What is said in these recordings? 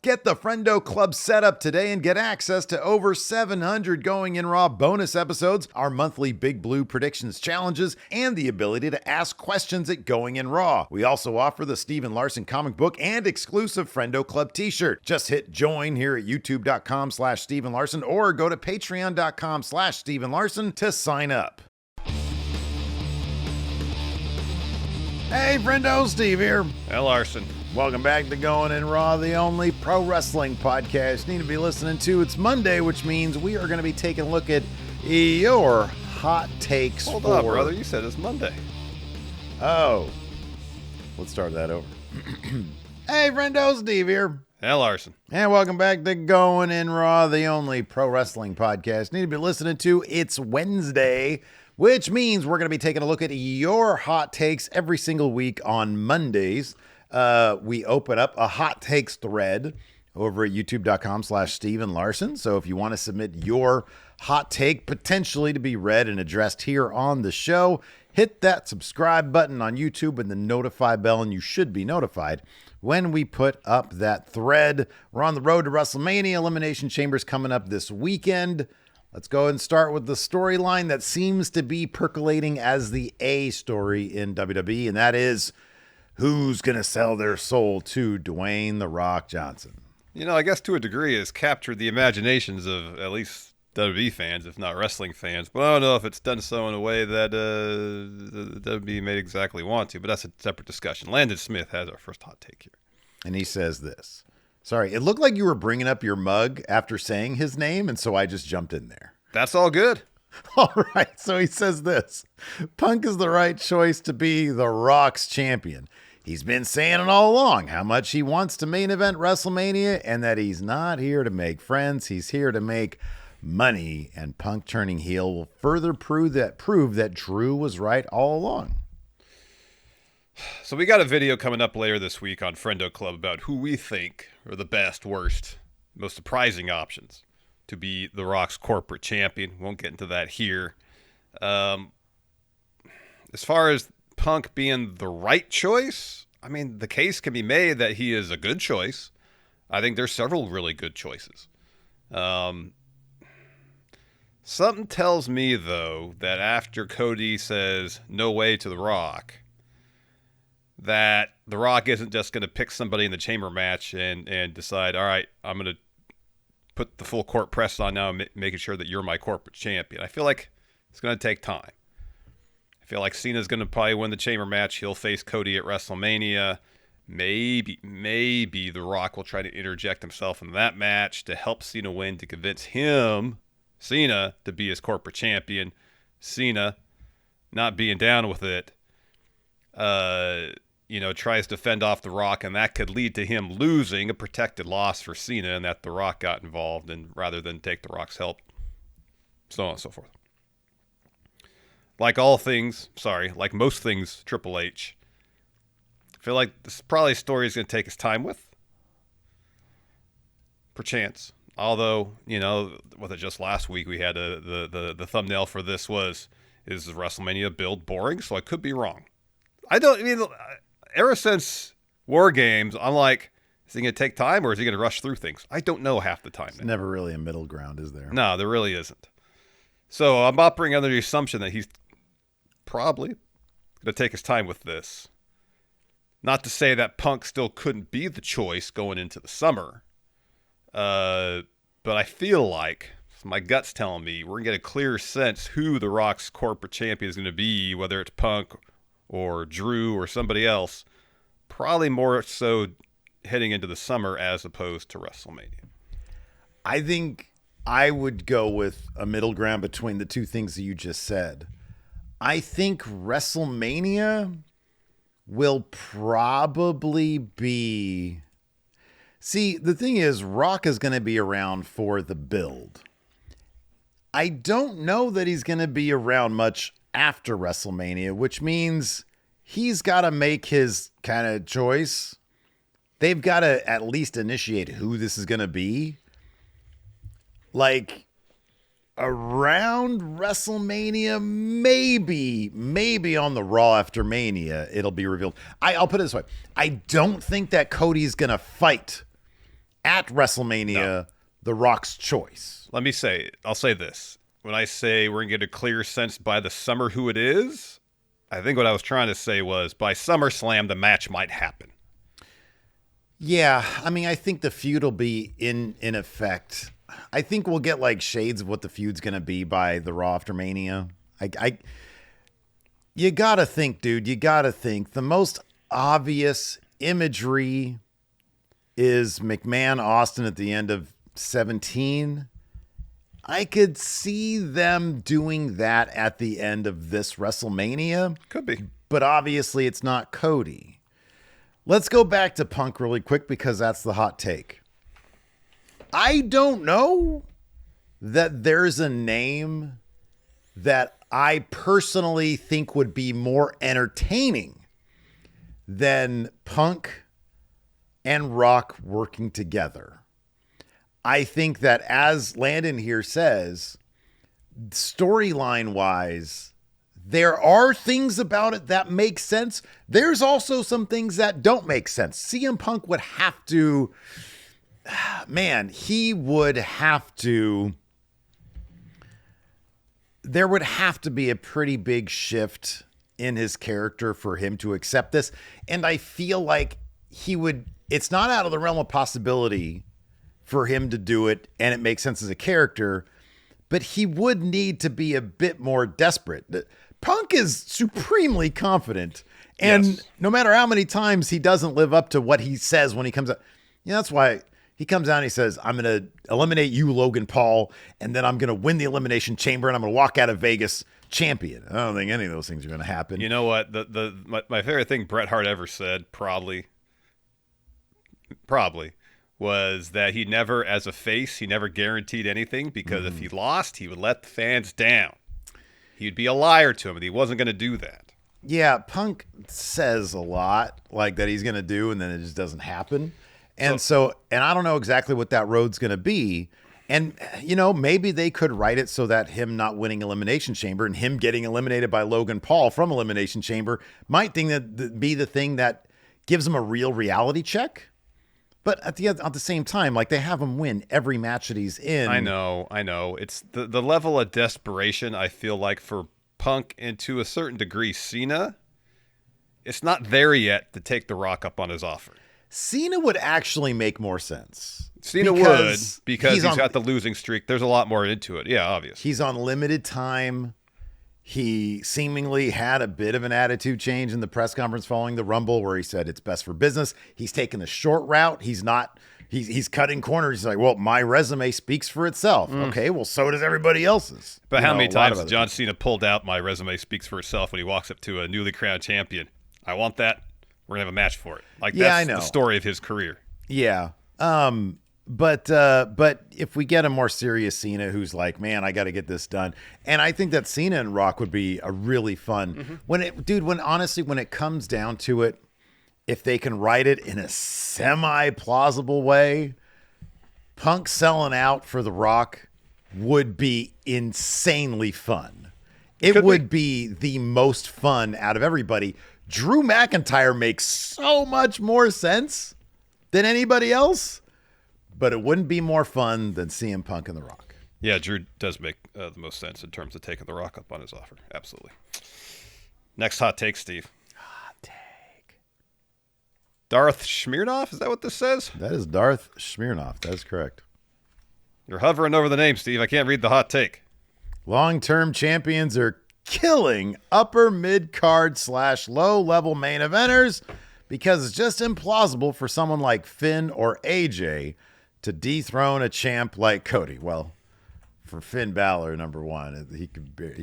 Get the Friendo Club set up today and get access to over 700 Going In Raw bonus episodes, our monthly Big Blue predictions challenges, and the ability to ask questions at Going In Raw. We also offer the Steven Larson comic book and exclusive Friendo Club t-shirt. Just hit join here at youtube.com/Steven Larson or go to patreon.com/Steven Larson to sign up. Hey, Friendo, Steve here. Hey, Larson. Welcome back to Going In Raw, the only pro wrestling podcast you need to be listening to. It's Monday, which means we are going to be taking a look at your hot takes. Hold on, brother. You said it's Monday. Oh. Let's start that over. Hey, Friendo, Steve here. Hey, Larson. And welcome back to Going In Raw, the only pro wrestling podcast you need to be listening to. It's Wednesday, which means we're going to be taking a look at your hot takes every single week on Mondays. We open up a hot takes thread over at youtube.com/Steven Larson. So if you want to submit your hot take potentially to be read and addressed here on the show, hit that subscribe button on YouTube and the notify bell, and you should be notified when we put up that thread. We're on the road to WrestleMania. Elimination Chamber is coming up this weekend. Let's go and start with the storyline that seems to be percolating as the A story in WWE, and that is, who's going to sell their soul to Dwayne "The Rock" Johnson? You know, I guess to a degree it's captured the imaginations of at least WWE fans, if not wrestling fans. But I don't know if it's done so in a way that WWE may exactly want to. But that's a separate discussion. Landon Smith has our first hot take here. And he says this. Sorry, it looked like you were bringing up your mug after saying his name, and so I just jumped in there. That's all good. All right, so he says this. Punk is the right choice to be The Rock's champion. He's been saying it all along, how much he wants to main event WrestleMania and that he's not here to make friends. He's here to make money, and Punk turning heel will further prove that Drew was right all along. So we got a video coming up later this week on Friendo Club about who we think are the best, worst, most surprising options to be The Rock's corporate champion. Won't get into that here. As far as Punk being the right choice, I mean, the case can be made that he is a good choice. I think there's several really good choices. Something tells me, though, that after Cody says no way to The Rock, that The Rock isn't just going to pick somebody in the chamber match and decide, all right, I'm going to put the full court press on now, making sure that you're my corporate champion. I feel like it's going to take time. I feel like Cena's going to probably win the chamber match. He'll face Cody at WrestleMania. Maybe The Rock will try to interject himself in that match to help Cena win, to convince Cena, to be his corporate champion. Cena, not being down with it, tries to fend off The Rock, and that could lead to him losing, a protected loss for Cena, and that The Rock got involved, and rather than take The Rock's help, so on and so forth. Like most things Triple H, I feel like this is probably a story he's going to take his time with, perchance. Although, with it just last week, we had the thumbnail for this was, is the WrestleMania build boring? So I could be wrong. Ever since War Games, I'm like, is he going to take time or is he going to rush through things? I don't know half the time. There's never really a middle ground, is there? No, there really isn't. So I'm operating under the assumption that he's probably going to take his time with this. Not to say that Punk still couldn't be the choice going into the summer. But I feel like, my gut's telling me, we're going to get a clear sense who The Rock's corporate champion is going to be, whether it's Punk or Drew or somebody else, probably more so heading into the summer as opposed to WrestleMania. I think I would go with a middle ground between the two things that you just said. I think WrestleMania will probably be... See, the thing is, Rock is going to be around for the build. I don't know that he's going to be around much after WrestleMania, which means he's got to make his kind of choice. They've got to at least initiate who this is going to be. Like, around WrestleMania, maybe on the Raw after Mania, it'll be revealed. I'll put it this way. I don't think that Cody's going to fight at WrestleMania The Rock's choice. I'll say this. When I say we're going to get a clear sense by the summer who it is, I think what I was trying to say was by SummerSlam, the match might happen. Yeah, I mean, I think the feud will be in effect. I think we'll get like shades of what the feud's going to be by the Raw after Mania. You got to think, dude. You got to think. The most obvious imagery is McMahon Austin at the end of 17. I could see them doing that at the end of this WrestleMania. Could be. But obviously it's not Cody. Let's go back to Punk really quick because that's the hot take. I don't know that there's a name that I personally think would be more entertaining than Punk and Rock working together. I think that, as Landon here says, storyline-wise, there are things about it that make sense. There's also some things that don't make sense. CM Punk would have to, there would have to be a pretty big shift in his character for him to accept this. And I feel like it's not out of the realm of possibility for him to do it, and it makes sense as a character, but he would need to be a bit more desperate. Punk is supremely confident, and no matter how many times he doesn't live up to what he says when he comes out, that's why he comes out and he says, I'm going to eliminate you, Logan Paul, and then I'm going to win the Elimination Chamber, and I'm going to walk out of Vegas champion. I don't think any of those things are going to happen. You know what? My favorite thing Bret Hart ever said, probably, was that he never, as a face, he never guaranteed anything because if he lost, he would let the fans down. He'd be a liar to him, and he wasn't going to do that. Yeah, Punk says a lot like that he's going to do, and then it just doesn't happen. And and I don't know exactly what that road's going to be. And, maybe they could write it so that him not winning Elimination Chamber and him getting eliminated by Logan Paul from Elimination Chamber might be the thing that gives him a real reality check. But at the same time, like, they have him win every match that he's in. I know. It's the level of desperation, I feel like, for Punk and to a certain degree Cena, it's not there yet to take The Rock up on his offer. Cena would actually make more sense. Cena would, because he's got the losing streak. There's a lot more into it. Yeah, obviously. He's on limited time. He seemingly had a bit of an attitude change in the press conference following the Rumble where he said it's best for business. He's taking the short route. He's cutting corners. He's like, well, my resume speaks for itself. Okay, well, so does everybody else's. But how many times has John Cena pulled out my resume speaks for itself when he walks up to a newly crowned champion? I want that. We're going to have a match for it. Like, that's the story of his career. Yeah. But if we get a more serious Cena who's like, man, I got to get this done. And I think that Cena and Rock would be a really fun when it comes down to it, if they can write it in a semi-plausible way, Punk selling out for The Rock would be insanely fun. It would be the most fun out of everybody. Drew McIntyre makes so much more sense than anybody else. But it wouldn't be more fun than CM Punk and The Rock. Yeah, Drew does make the most sense in terms of taking The Rock up on his offer. Absolutely. Next hot take, Steve. Hot take. Darth Smirnoff? Is that what this says? That is Darth Smirnoff. That is correct. You're hovering over the name, Steve. I can't read the hot take. Long-term champions are killing upper mid-card / low-level main eventers because it's just implausible for someone like Finn or AJ to dethrone a champ like Cody. Well, for Finn Balor, number one, he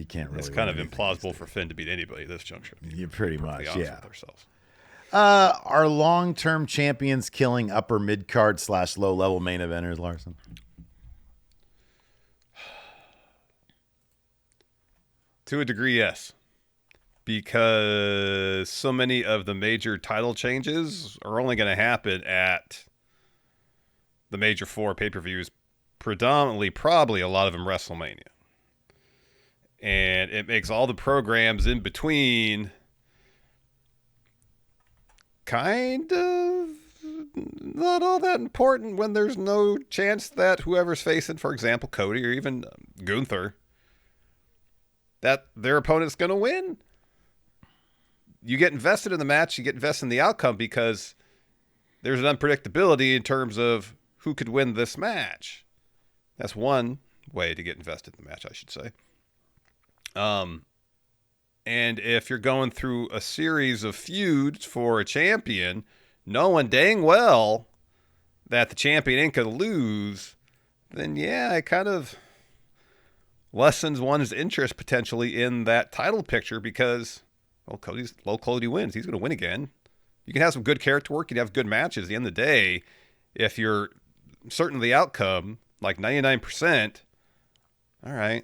can't really. It's kind of implausible for Finn to beat anybody at this juncture. You pretty much, yeah. Ourselves. Are long-term champions killing upper mid-card / low-level main eventers, Larson? To a degree, yes. Because so many of the major title changes are only going to happen at the major 4 pay-per-views, predominantly, probably a lot of them WrestleMania. And it makes all the programs in between kind of not all that important when there's no chance that whoever's facing, for example, Cody or even Gunther, that their opponent's going to win. You get invested in the match, you get invested in the outcome because there's an unpredictability in terms of who could win this match. That's one way to get invested in the match, I should say. And if you're going through a series of feuds for a champion, knowing dang well that the champion ain't going to lose, then yeah, it kind of lessens one's interest potentially in that title picture because, well, Cody wins. He's going to win again. You can have some good character work. You can have good matches. At the end of the day, if you're certain of the outcome, like 99%, all right.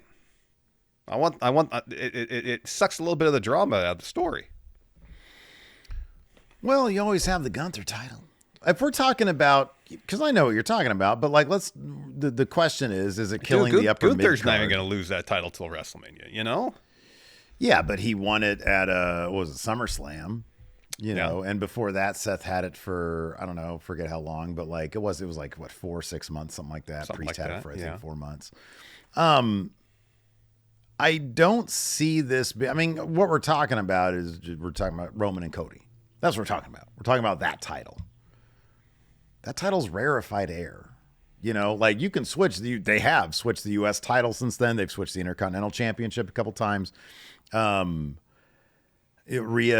It sucks a little bit of the drama out of the story. Well, you always have the Gunther title. If we're talking about, because I know what you're talking about, but like, the question is it killing the upper mid-card? Gunther's not even going to lose that title till WrestleMania, you know? Yeah, but he won it at, what was it, SummerSlam, you know, and before that, Seth had it for, I don't know, forget how long, but like, it was like, what, 4 or 6 months, something like that. Priest had it for, I think, 4 months. I don't see this. I mean, what we're talking about is we're talking about Roman and Cody. That's what we're talking about. We're talking about that title. That title's rarefied air. You know, like you can switch. They have switched the U.S. title since then. They've switched the Intercontinental Championship a couple times. Rhea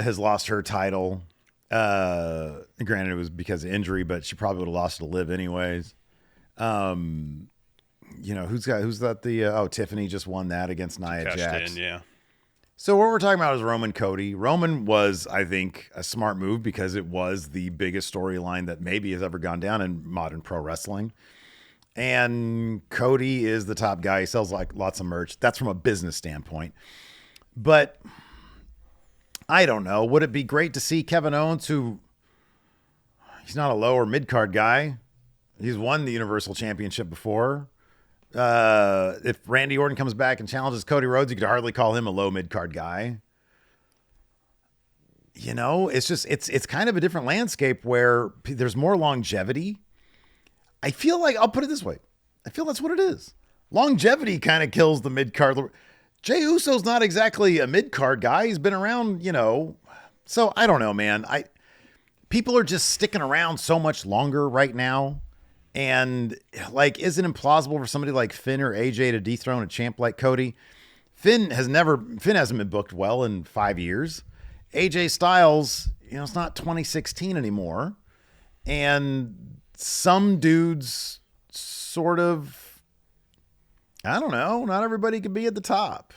has lost her title. Granted, it was because of injury, but she probably would have lost to Liv anyways. You know, who's that? Tiffany just won that against Nia Jax. Yeah. So what we're talking about is Roman Cody. Roman was, I think, a smart move because it was the biggest storyline that maybe has ever gone down in modern pro wrestling. And Cody is the top guy. He sells like lots of merch. That's from a business standpoint. But I don't know. Would it be great to see Kevin Owens, who he's not a low or mid-card guy. He's won the Universal Championship before. If Randy Orton comes back and challenges Cody Rhodes, you could hardly call him a low mid-card guy. You know, it's just, it's kind of a different landscape where there's more longevity. I feel like, I'll put it this way. I feel that's what it is. Longevity kind of kills the mid-card. Jey Uso's not exactly a mid-card guy. He's been around, you know, so I don't know, man. People are just sticking around so much longer right now. And like, is it implausible for somebody like Finn or AJ to dethrone a champ like Cody? Finn hasn't been booked well in 5 years. AJ Styles, you know, it's not 2016 anymore. And some dudes sort of, I don't know, not everybody can be at the top.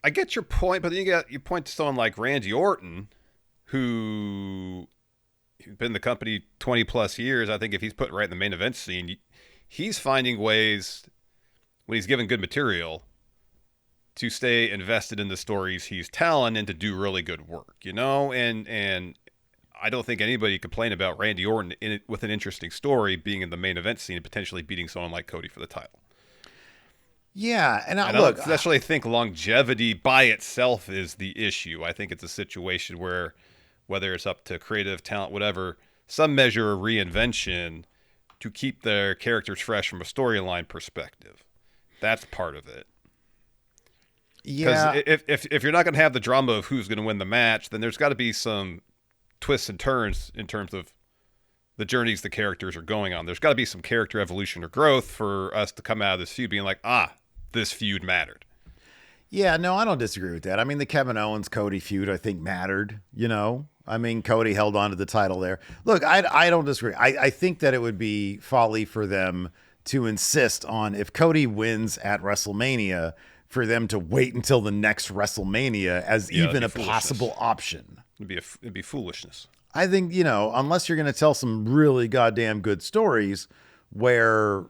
I get your point, but then you point to someone like Randy Orton, who been in the company 20 plus years. I think if he's put right in the main event scene, he's finding ways when he's given good material to stay invested in the stories he's telling and to do really good work, you know? And I don't think anybody complain about Randy Orton with an interesting story being in the main event scene and potentially beating someone like Cody for the title. Yeah. And I don't necessarily think longevity by itself is the issue. I think it's a situation where, whether it's up to creative talent, whatever, some measure of reinvention to keep their characters fresh from a storyline perspective. That's part of it. Yeah. Because if you're not going to have the drama of who's going to win the match, then there's got to be some twists and turns in terms of the journeys the characters are going on. There's got to be some character evolution or growth for us to come out of this feud being like, this feud mattered. Yeah, no, I don't disagree with that. I mean, the Kevin Owens-Cody feud, I think, mattered, you know? I mean, Cody held on to the title there. Look, I don't disagree. I think that it would be folly for them to insist on, if Cody wins at WrestleMania, for them to wait until the next WrestleMania as even a possible option. It'd be foolishness. I think, you know, unless you're going to tell some really goddamn good stories where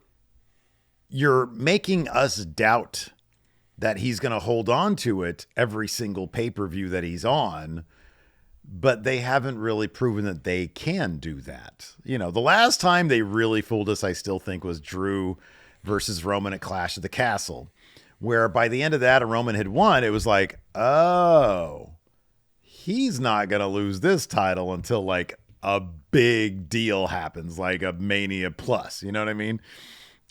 you're making us doubt that he's going to hold on to it every single pay-per-view that he's on, but they haven't really proven that they can do that. You know, the last time they really fooled us, I still think, was Drew versus Roman at Clash of the Castle, where by the end of that, Roman had won. It was like, oh, he's not going to lose this title until like a big deal happens, like a Mania Plus. You know what I mean?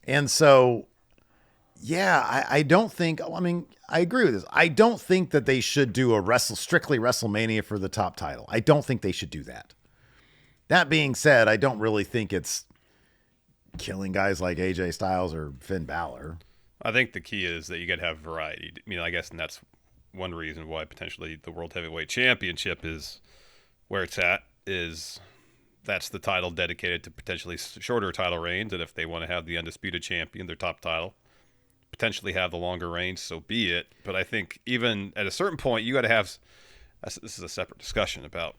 And so, yeah, I don't think, I mean, I agree with this. I don't think that they should do a strictly WrestleMania for the top title. I don't think they should do that. That being said, I don't really think it's killing guys like AJ Styles or Finn Balor. I think the key is that you got to have variety. I mean, I guess, and that's one reason why potentially the World Heavyweight Championship is where it's at, is that's the title dedicated to potentially shorter title reigns, and if they want to have the undisputed champion, their top title, potentially have the longer reigns, so be it. But I think even at a certain point, you got to have, this is a separate discussion about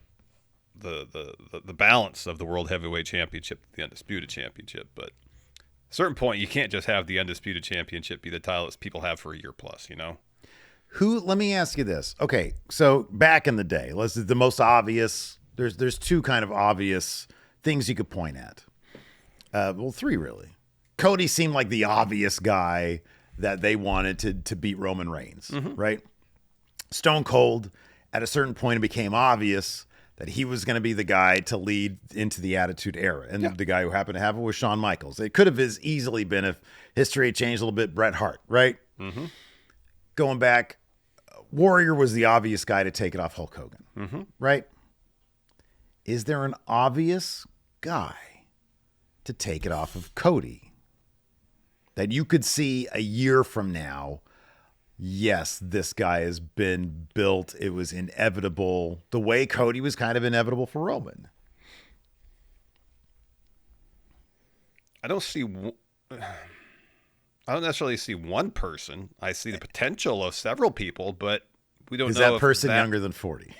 the balance of the World Heavyweight Championship, the undisputed championship, but at a certain point, you can't just have the undisputed championship be the title that people have for a year plus, you know? Let me ask you this. Okay, so back in the day, the most obvious, there's two kind of obvious things you could point at. Well, three really. Cody seemed like the obvious guy that they wanted to beat Roman Reigns, right? Stone Cold, at a certain point, it became obvious that he was going to be the guy to lead into the Attitude Era. And the guy who happened to have it was Shawn Michaels. It could have as easily been, if history had changed a little bit, Bret Hart, right? Going back, Warrior was the obvious guy to take it off Hulk Hogan, right? Is there an obvious guy to take it off of Cody that you could see a year from now? Yes, this guy has been built. It was inevitable. The way Cody was kind of inevitable for Roman. I don't necessarily see one person. I see the potential of several people, but we don't know. Is that person younger than 40?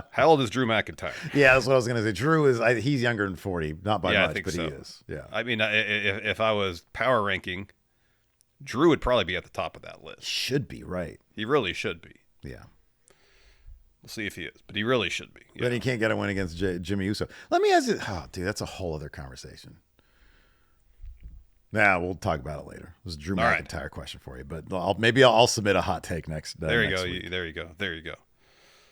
How old is Drew McIntyre? Yeah, that's what I was going to say. Drew he's younger than 40, not by much, I think but so. he is. Yeah. I mean, if I was power ranking, Drew would probably be at the top of that list. Should be, right. He really should be. Yeah. We'll see if he is, but he really should be. Then he can't get a win against Jimmy Uso. Let me ask you, dude, that's a whole other conversation. Nah, we'll talk about it later. This is a Drew McIntyre question for you, but I'll submit a hot take next. There you next go. Week. There you go. There you go.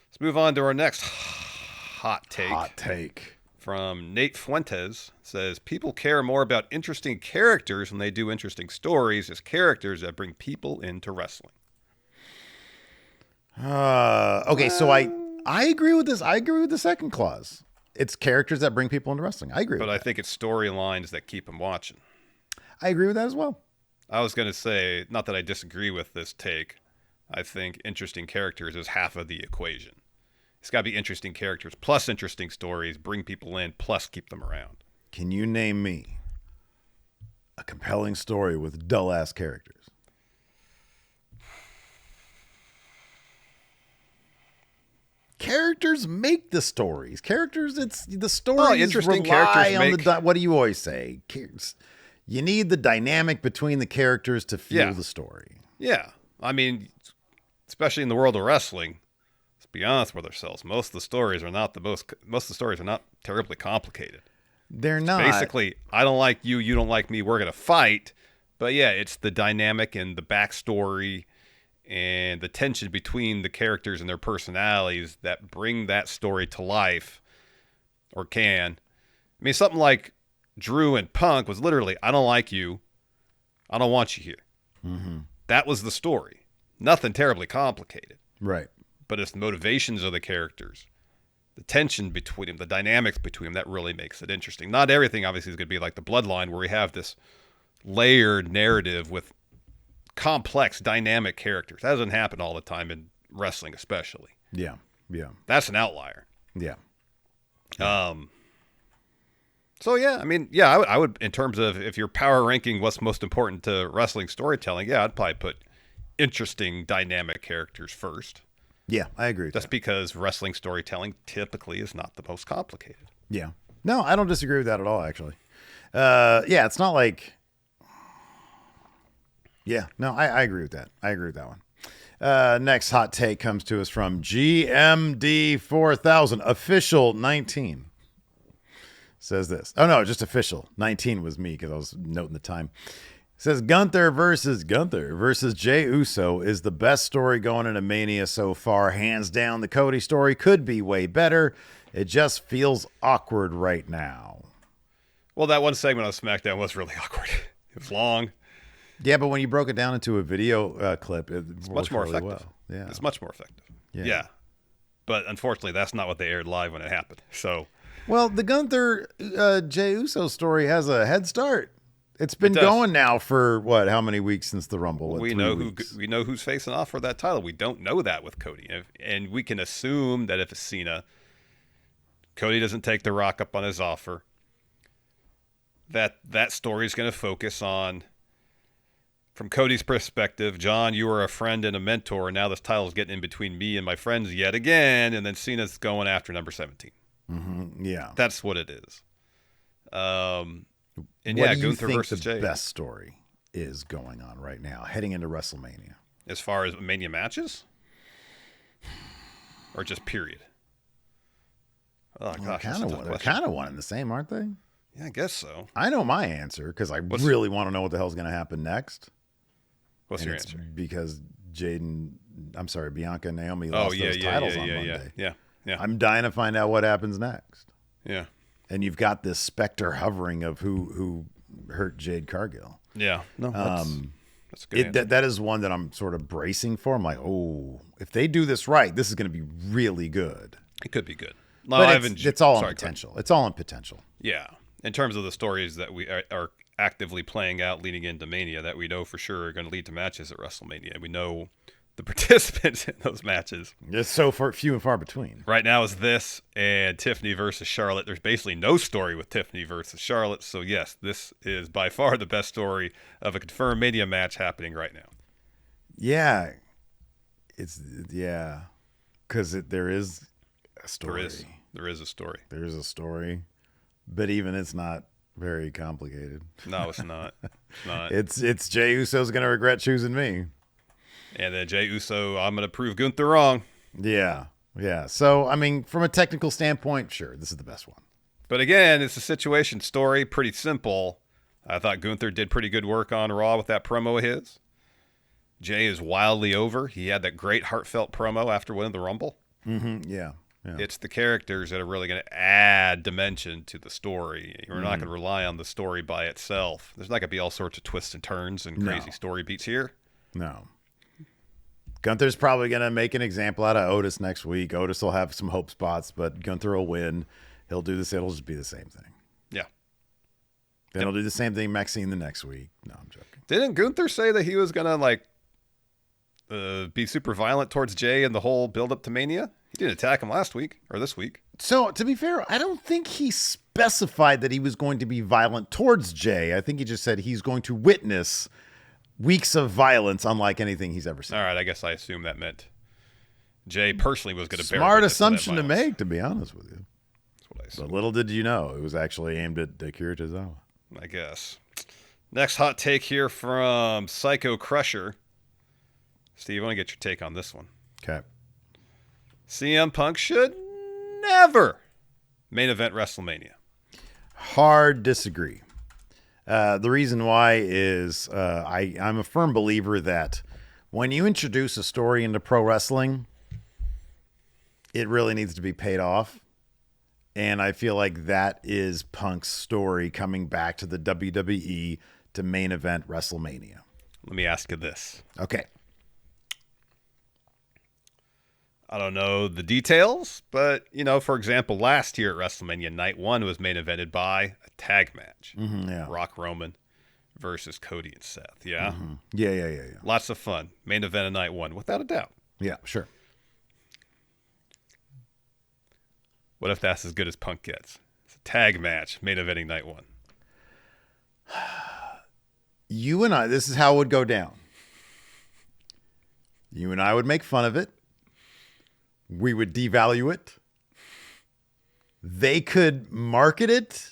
Let's move on to our next hot take. Hot take from Nate Fuentes. Says people care more about interesting characters than they do interesting stories as characters that bring people into wrestling. Okay, so I agree with this. I agree with the second clause. It's characters that bring people into wrestling. I agree with that. But I think it's storylines that keep them watching. I agree with that as well. I was going to say, not that I disagree with this take. I think interesting characters is half of the equation. It's got to be interesting characters plus interesting stories, bring people in, plus keep them around. Can you name me a compelling story with dull-ass characters? Characters make the stories. Characters, it's the stories. Interesting rely characters on make. what do you always say? You need the dynamic between the characters to fuel the story. Yeah. I mean, especially in the world of wrestling, let's be honest with ourselves. Most of the stories are not terribly complicated. They're not. Basically, I don't like you, you don't like me, we're going to fight. But yeah, it's the dynamic and the backstory and the tension between the characters and their personalities that bring that story to life, or can. I mean, something like Drew and Punk was literally, I don't like you, I don't want you here. That was the story. Nothing terribly complicated. Right. But it's the motivations of the characters, the tension between them, the dynamics between them, that really makes it interesting. Not everything, obviously, is going to be like the Bloodline, where we have this layered narrative with complex, dynamic characters. That doesn't happen all the time in wrestling, especially. Yeah. Yeah. That's an outlier. Yeah. So, yeah, I mean, yeah, I would, in terms of if you're power ranking what's most important to wrestling storytelling, yeah, I'd probably put interesting, dynamic characters first. Yeah, I agree with Just because wrestling storytelling typically is not the most complicated. Yeah. No, I don't disagree with that at all, actually. Yeah, it's not like... Yeah, no, I agree with that. I agree with that one. Next hot take comes to us from GMD 4000, official 19. Says this. Oh, no, just official. 19 was me because I was noting the time. Says Gunther versus Jey Uso is the best story going into Mania so far. Hands down, the Cody story could be way better. It just feels awkward right now. Well, that one segment on SmackDown was really awkward. It was long. Yeah, but when you broke it down into a video clip, it's much more really effective. Well. Yeah, it's much more effective. Yeah. But unfortunately, that's not what they aired live when it happened. So, well, the Gunther Jey Uso story has a head start. It's been going now for what? How many weeks since the Rumble? We know who's facing off for that title. We don't know that with Cody, and we can assume that if it's Cena, Cody doesn't take The Rock up on his offer. That story is going to focus on, from Cody's perspective, John, you were a friend and a mentor, and now this title is getting in between me and my friends yet again, and then Cena's going after number 17. Mm-hmm. Yeah. That's what it is. And what yeah, do you Gunther think versus the Jey. best story is going on right now, heading into WrestleMania? As far as Mania matches? Or just period? Oh, gosh. They're kind of one and the same, aren't they? Yeah, I guess so. I know my answer because I really want to know what the hell's going to happen next. What's your answer? Because Bianca and Naomi lost those titles on Monday. Yeah. I'm dying to find out what happens next. Yeah. And you've got this specter hovering of who hurt Jade Cargill. Yeah. No, that's a good answer. That is one that I'm sort of bracing for. I'm like, oh, if they do this right, this is going to be really good. It could be good. No, but it's all in potential. It's all in potential. Yeah. In terms of the stories that we are actively playing out leading into Mania that we know for sure are going to lead to matches at WrestleMania. We know the participants in those matches. It's so few and far between. Right now is this and Tiffany versus Charlotte. There's basically no story with Tiffany versus Charlotte. So, yes, this is by far the best story of a confirmed Mania match happening right now. Yeah. Because there is a story. There is a story. There is a story. But even it's not very complicated. No, it's not. It's not. It's Jey Uso's going to regret choosing me. And then Jey Uso, I'm going to prove Gunther wrong. Yeah. So, I mean, from a technical standpoint, sure, this is the best one. But again, it's a situation story, pretty simple. I thought Gunther did pretty good work on Raw with that promo of his. Jey is wildly over. He had that great heartfelt promo after winning the Rumble. Mm-hmm. Yeah. It's the characters that are really going to add dimension to the story. We're not going to rely on the story by itself. There's not going to be all sorts of twists and turns and crazy story beats here. No. Gunther's probably going to make an example out of Otis next week. Otis will have some hope spots, but Gunther will win. He'll do this. It'll just be the same thing. Yeah. Then he'll do the same thing Maxine the next week. No, I'm joking. Didn't Gunther say that he was going to be super violent towards Jey in the whole build up to Mania? He didn't attack him last week or this week. So, to be fair, I don't think he specified that he was going to be violent towards Jey. I think he just said he's going to witness weeks of violence unlike anything he's ever seen. All right, I guess I assume that meant Jey personally was going to bear smart assumption to make, to be honest with you. That's what I assumed. But little did you know, it was actually aimed at Akira Tozawa. I guess. Next hot take here from Psycho Crusher. Steve, I want to get your take on this one. Okay. CM Punk should never main event WrestleMania. Hard disagree. The reason why is I'm a firm believer that when you introduce a story into pro wrestling, it really needs to be paid off. And I feel like that is Punk's story coming back to the WWE to main event WrestleMania. Let me ask you this. Okay. I don't know the details, but, for example, last year at WrestleMania, Night 1 was main evented by a tag match. Mm-hmm, yeah. Rock Roman versus Cody and Seth. Yeah? Mm-hmm. Yeah. Lots of fun. Main event of Night 1, without a doubt. Yeah, sure. What if that's as good as Punk gets? It's a tag match, main eventing Night 1. You and I, this is how it would go down. You and I would make fun of it. We would devalue it. They could market it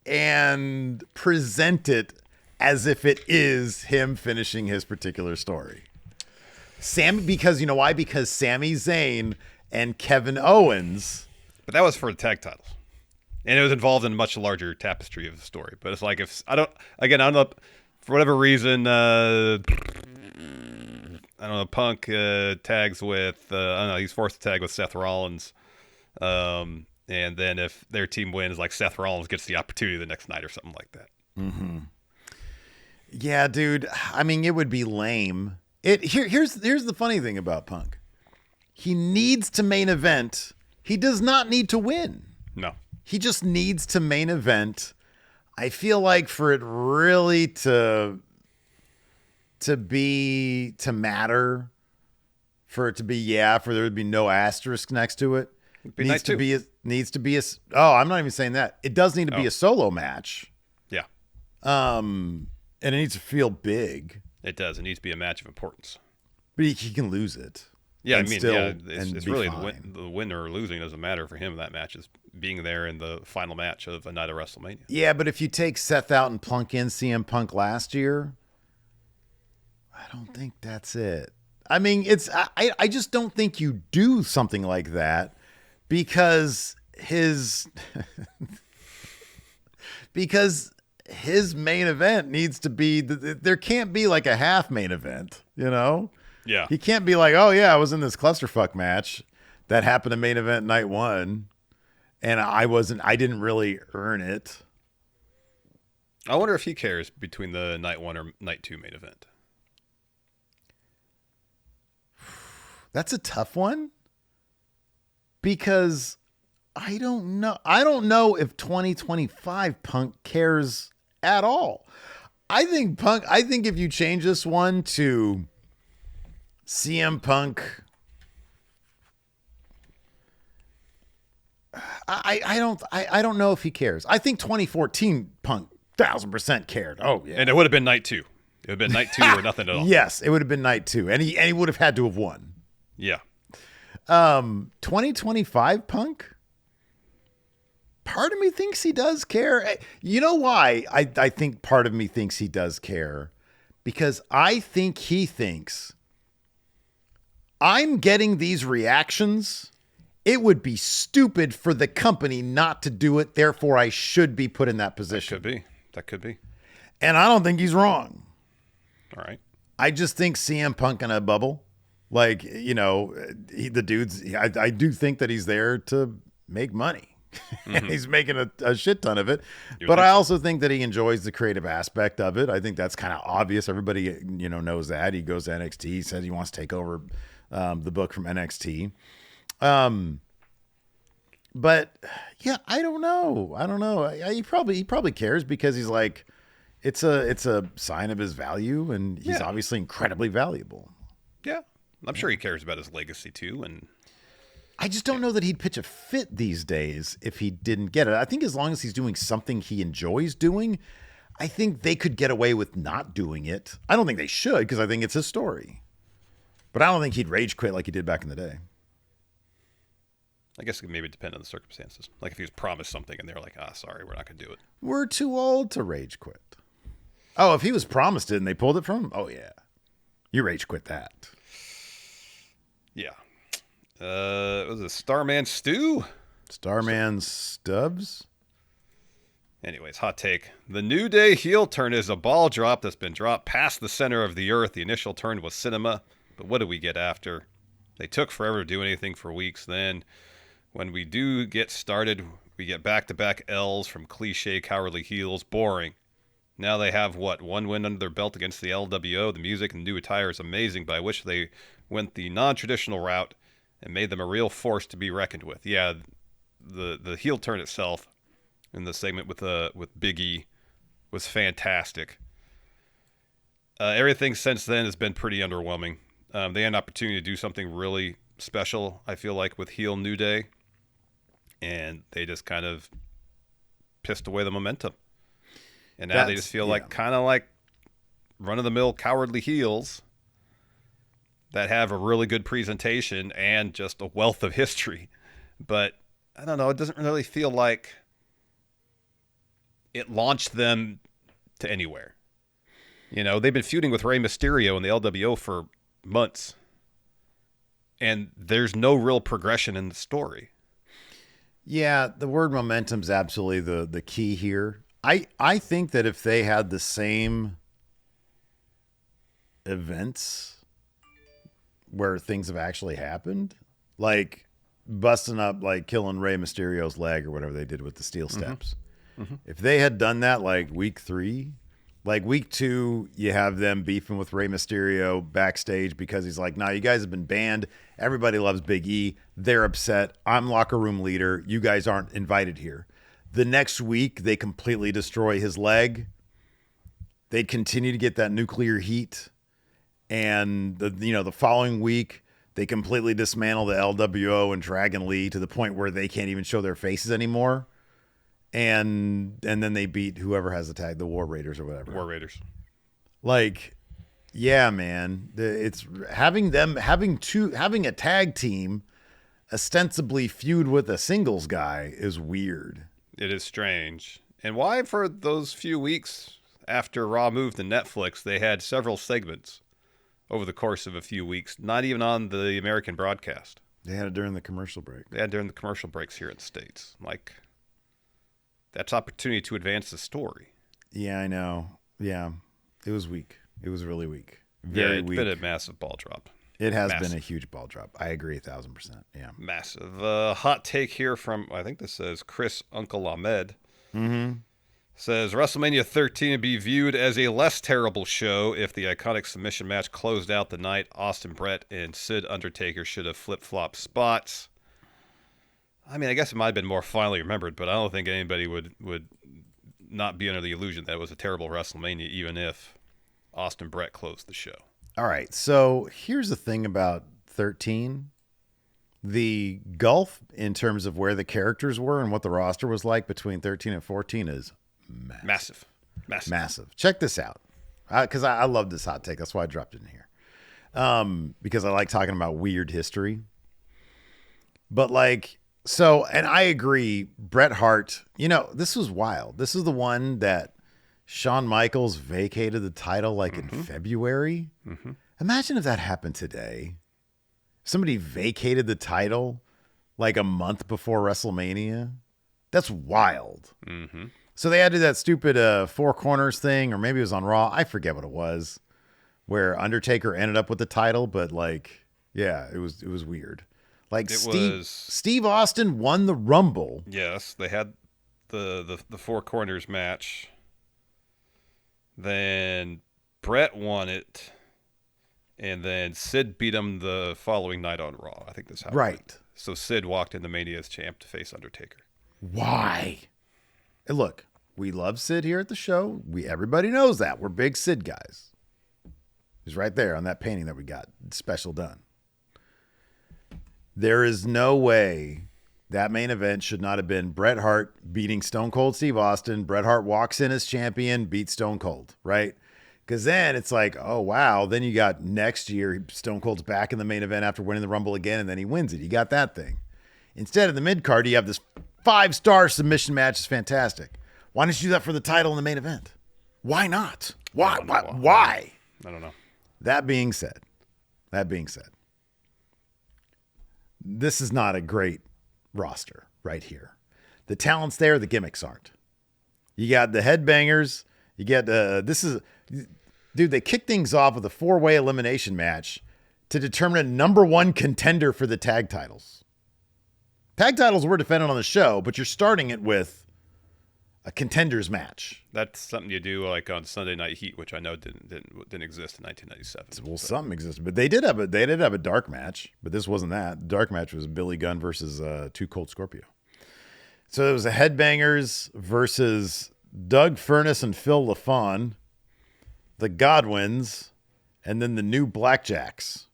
and present it as if it is him finishing his particular story. Because you know why? Because Sami Zayn and Kevin Owens. But that was for the tag titles. And it was involved in a much larger tapestry of the story. But it's like if I don't know, for whatever reason, Punk tags with, he's forced to tag with Seth Rollins. And then if their team wins, like Seth Rollins gets the opportunity the next night or something like that. Mm-hmm. Yeah, dude. I mean, it would be lame. Here's the funny thing about Punk. He needs to main event. He does not need to win. No. He just needs to main event. I feel like for it really to matter, for it to be, for there to be no asterisk next to it, needs to be I'm not even saying that. It does need to be a solo match. Yeah. And it needs to feel big. It does. It needs to be a match of importance. But he can lose it. Yeah, it's really the winner or losing doesn't matter for him in that match. It's being there in the final match of a night of WrestleMania. Yeah, but if you take Seth out and plunk in CM Punk last year, I don't think that's it. I mean, I just don't think you do something like that because his main event needs to be, there can't be like a half main event, you know? Yeah. He can't be like, oh yeah, I was in this clusterfuck match that happened to main event night 1 and I didn't really earn it. I wonder if he cares between the night 1 or night 2 main event. That's a tough one because I don't know. I don't know if 2025 Punk cares at all. I think if you change this one to CM Punk, I don't know if he cares. I think 2014 Punk 1000% cared. Oh yeah. And it would have been night 2. It would have been night 2 or nothing at all. Yes, it would have been night 2. And he would have had to have won. Yeah. 2025 Punk? Part of me thinks he does care. You know why I think part of me thinks he does care? Because I think he thinks, I'm getting these reactions. It would be stupid for the company not to do it. Therefore, I should be put in that position. That could be. And I don't think he's wrong. All right. I just think CM Punk in a bubble. Like, you know, I do think that he's there to make money. Mm-hmm. He's making a shit ton of it. But I also think that he enjoys the creative aspect of it. I think that's kind of obvious. Everybody, knows that. He goes to NXT. He says he wants to take over the book from NXT. But yeah, I don't know. He probably cares because he's like, it's a sign of his value, and he's obviously incredibly valuable. Yeah, I'm sure he cares about his legacy too, and I just don't know that he'd pitch a fit these days if he didn't get it. I think as long as he's doing something he enjoys doing, I think they could get away with not doing it. I don't think they should because I think it's his story. But I don't think he'd rage quit like he did back in the day. I guess it could maybe depend on the circumstances. Like if he was promised something and they're like, sorry, we're not going to do it. We're too old to rage quit. Oh, if he was promised it and they pulled it from him? Oh, yeah. You rage quit that. Yeah. Was it Starman Stew? Starman Stubbs? Anyways, hot take. The New Day heel turn is a ball drop that's been dropped past the center of the earth. The initial turn was cinema, but what did we get after? They took forever to do anything for weeks. Then, when we do get started, we get back-to-back L's from cliche cowardly heels. Boring. Now they have, one win under their belt against the LWO. The music and new attire is amazing, but I wish they went the non-traditional route and made them a real force to be reckoned with. Yeah, the heel turn itself in the segment with Big E was fantastic. Everything since then has been pretty underwhelming. They had an opportunity to do something really special, I feel like, with heel New Day, and they just kind of pissed away the momentum. And now they just feel like kind of like run-of-the-mill cowardly heels that have a really good presentation and just a wealth of history. But I don't know, it doesn't really feel like it launched them to anywhere. They've been feuding with Rey Mysterio and the LWO for months, and there's no real progression in the story. Yeah, the word momentum's absolutely the key here. I think that if they had the same events where things have actually happened, like busting up, like killing Rey Mysterio's leg or whatever they did with the steel steps. If they had done that like week 3, like week 2, you have them beefing with Rey Mysterio backstage because he's like, nah, you guys have been banned. Everybody loves Big E. They're upset. I'm locker room leader. You guys aren't invited here. The next week, they completely destroy his leg. They'd continue to get that nuclear heat. And the following week, they completely dismantle the LWO and Dragon Lee to the point where they can't even show their faces anymore. And then they beat whoever has the tag, the War Raiders or whatever. War Raiders. Like, yeah, man. It's having a tag team ostensibly feud with a singles guy is weird. It is strange. And why for those few weeks after Raw moved to Netflix, they had several segments over the course of a few weeks, not even on the American broadcast. They had it during the commercial break. They had during the commercial breaks here in the States. Like, that's opportunity to advance the story. Yeah, I know. Yeah. It was weak. It was really weak. Very weak. It's been a massive ball drop. It has been a huge ball drop. I agree 1,000%. Yeah. Massive. Hot take here from, I think this says Chris Uncle Ahmed. Says WrestleMania 13 would be viewed as a less terrible show if the iconic submission match closed out the night. Austin Brett and Sid Undertaker should have flip-flopped spots. I mean, I guess it might have been more finely remembered, but I don't think anybody would not be under the illusion that it was a terrible WrestleMania, even if Austin Brett closed the show. All right. So here's the thing about 13. The gulf in terms of where the characters were and what the roster was like between 13 and 14 is massive. Check this out. Because I love this hot take. That's why I dropped it in here. Because I like talking about weird history. But like... So, and I agree, Bret Hart, this was wild. This is the one that Shawn Michaels vacated the title like in February. Imagine if that happened today. Somebody vacated the title like a month before WrestleMania. That's wild. So they had to do that stupid Four Corners thing, or maybe it was on Raw. I forget what it was, where Undertaker ended up with the title. But like, yeah, it was weird. Like Steve Austin won the Rumble. Yes, they had the Four Corners match. Then Brett won it, and then Sid beat him the following night on Raw. I think that's how. Right. It went. So Sid walked into Mania as champ to face Undertaker. Why? And look, we love Sid here at the show. Everybody knows that. We're big Sid guys. He's right there on that painting that we got special done. There is no way that main event should not have been Bret Hart beating Stone Cold Steve Austin. Bret Hart walks in as champion, beats Stone Cold, right? Because then it's like, oh, wow. Then you got next year, Stone Cold's back in the main event after winning the Rumble again, and then he wins it. You got that thing. Instead of the mid-card, you have this 5-star submission match. It's fantastic. Why didn't you do that for the title in the main event? Why not? Why? I don't know. That being said, this is not a great roster right here. The talent's there, the gimmicks aren't. You got the headbangers. You get dude, they kicked things off with a 4-way elimination match to determine a number 1 contender for the tag titles. Tag titles were defended on the show, but you're starting it with a contenders match. That's something you do like on Sunday Night Heat, which I know didn't exist in 1997. Well, something existed, but they did have a dark match, but this wasn't that. The dark match was Billy Gunn versus Too Cold Scorpio. So it was the Headbangers versus Doug Furnace and Phil LaFon, the Godwins, and then the New Blackjacks.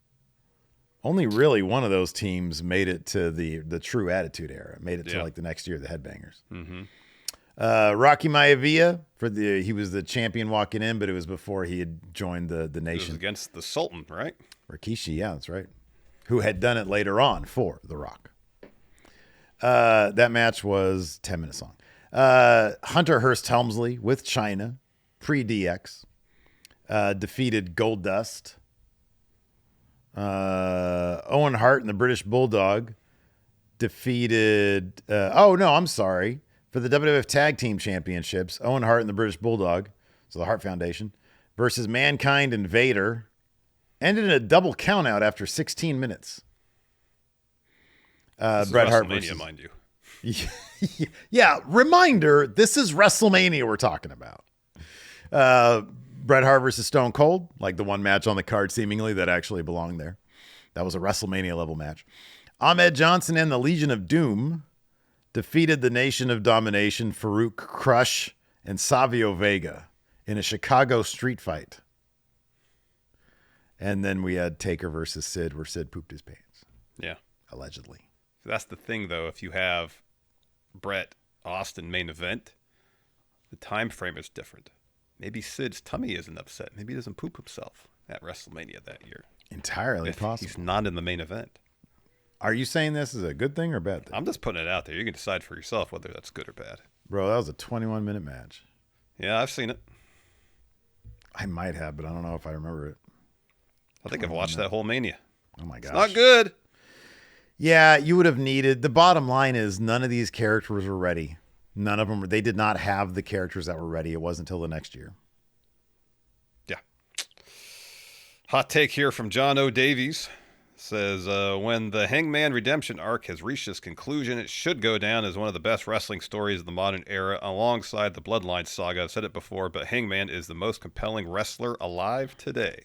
Only really one of those teams made it to the True Attitude Era. Made it to like the next year, the Headbangers. Rocky Maivia he was the champion walking in, but it was before he had joined the Nation. It was against the Sultan, right? Rikishi, yeah, that's right. Who had done it later on for The Rock. That match was 10 minutes long. Hunter Hearst Helmsley with China, pre-DX, defeated Goldust. Owen Hart and the British Bulldog defeated... For the WWF Tag Team Championships, Owen Hart and the British Bulldog, so the Hart Foundation, versus Mankind and Vader, ended in a double countout after 16 minutes. This Bret is Hart WrestleMania, versus... mind you. Yeah, reminder, this is WrestleMania we're talking about. Bret Hart versus Stone Cold, like the one match on the card seemingly that actually belonged there. That was a WrestleMania level match. Ahmed Johnson and the Legion of Doom defeated the Nation of Domination, Farouk Crush, and Savio Vega in a Chicago street fight. And then we had Taker versus Sid, where Sid pooped his pants. Yeah. Allegedly. That's the thing, though. If you have Bret Austin main event, the time frame is different. Maybe Sid's tummy isn't upset. Maybe he doesn't poop himself at WrestleMania that year. Entirely if possible. He's not in the main event. Are you saying this is a good thing or a bad thing? I'm just putting it out there. You can decide for yourself whether that's good or bad. Bro, that was a 21-minute match. Yeah, I've seen it. I might have, but I don't know if I remember it. I think I've watched that whole Mania. Oh my gosh. It's not good. Yeah, you would have needed... The bottom line is none of these characters were ready. None of them... They did not have the characters that were ready. It wasn't until the next year. Yeah. Hot take here from John O. Davies. Says, when the Hangman Redemption arc has reached its conclusion, it should go down as one of the best wrestling stories of the modern era, alongside the Bloodline saga. I've said it before, but Hangman is the most compelling wrestler alive today.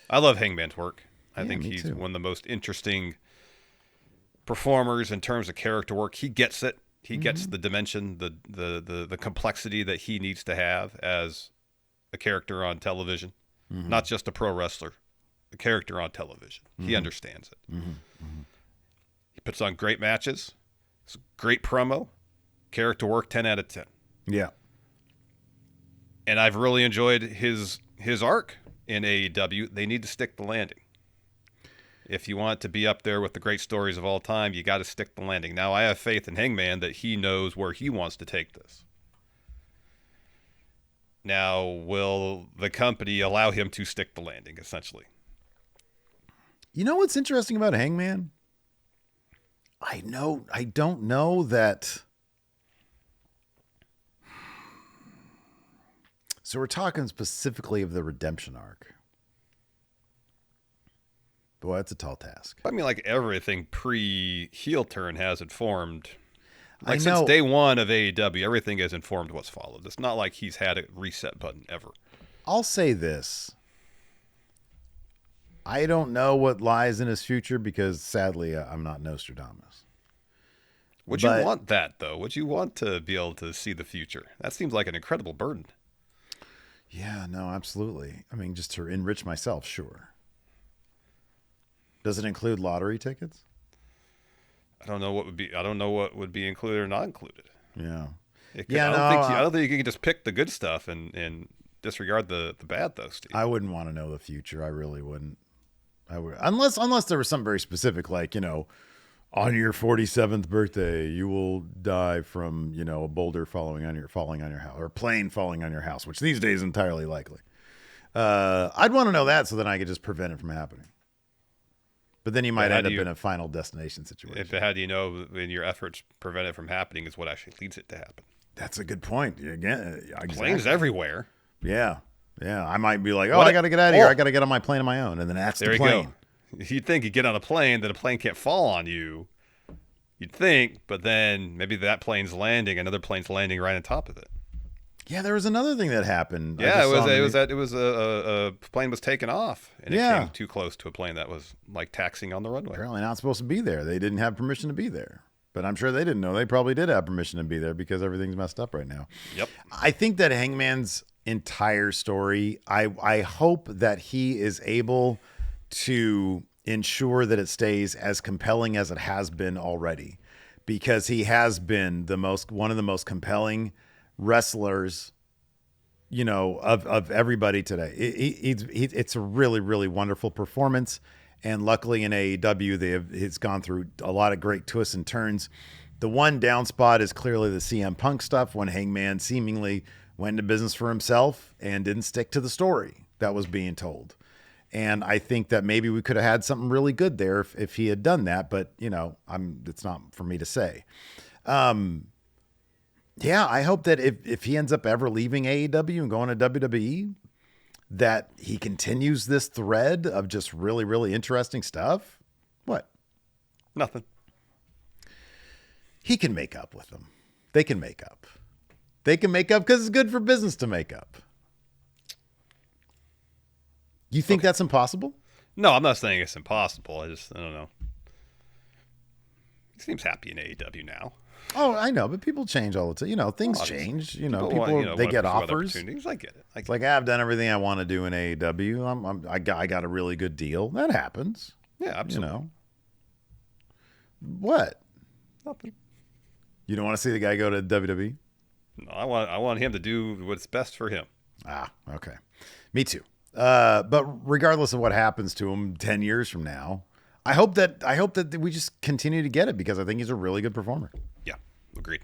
I love Hangman's work. I think he's one of the most interesting performers in terms of character work. He gets it. He gets the dimension, the complexity that he needs to have as a character on television, not just a pro wrestler. A character on television. He understands it. He puts on great matches. It's a great promo. Character work, 10 out of 10. Yeah. And I've really enjoyed his arc in AEW. They need to stick the landing. If you want to be up there with the great stories of all time, you got to stick the landing. Now, I have faith in Hangman that he knows where he wants to take this. Now, will the company allow him to stick the landing, essentially? You know what's interesting about Hangman? I don't know that. So we're talking specifically of the redemption arc. Boy, that's a tall task. I mean, like everything pre-heel turn has informed. I know. Since day one of AEW, everything has informed what's followed. It's not like he's had a reset button ever. I'll say this. I don't know what lies in his future because, sadly, I'm not Nostradamus. Would you want that, though? Would you want to be able to see the future? That seems like an incredible burden. Yeah, no, absolutely. I mean, just to enrich myself, sure. Does it include lottery tickets? I don't know what would be included or not included. Yeah. I don't think you can just pick the good stuff and disregard the bad, though, Steve. I wouldn't want to know the future. I really wouldn't. I would, unless there was something very specific, like, on your 47th birthday, you will die from, a boulder falling on your house, or a plane falling on your house, which these days is entirely likely. I'd want to know that so then I could just prevent it from happening. But then you might end up in a Final Destination situation. How do you know when your efforts prevent it from happening is what actually leads it to happen? That's a good point. Again, exactly. Planes everywhere. Yeah. Yeah. I might be like, I got to get out of here. I got to get on my plane on my own. And then that's the plane. Go. You'd think you get on a plane that a plane can't fall on you. You'd think, but then maybe that plane's landing, another plane's landing right on top of it. Yeah, there was another thing that happened. Yeah, it was a plane was taken off, and it came too close to a plane that was like taxiing on the runway. Apparently not supposed to be there. They didn't have permission to be there. But I'm sure they didn't know. They probably did have permission to be there because everything's messed up right now. Yep. I think that Hangman's entire story, I hope that he is able to ensure that it stays as compelling as it has been already, because he has been one of the most compelling wrestlers, of everybody today. It's a really, really wonderful performance. And luckily in AEW, it's gone through a lot of great twists and turns. The one down spot is clearly the CM Punk stuff, when Hangman seemingly went into business for himself and didn't stick to the story that was being told. And I think that maybe we could have had something really good there if he had done that. But, it's not for me to say. Yeah, I hope that if he ends up ever leaving AEW and going to WWE, that he continues this thread of just really, really interesting stuff. What? Nothing. He can make up with them. They can make up. They can make up because it's good for business to make up. You think that's impossible? No, I'm not saying it's impossible. I don't know. He seems happy in AEW now. Oh, I know, but people change all the time. You know, things change. You know, people they get offers. I get it. It's like I've done everything I want to do in AEW. I got a really good deal. That happens. Yeah, absolutely. You know. What? Nothing. You don't want to see the guy go to WWE? No, I want him to do what's best for him. Ah, okay. Me too. But regardless of what happens to him 10 years from now, I hope that we just continue to get it because I think he's a really good performer. Yeah, agreed.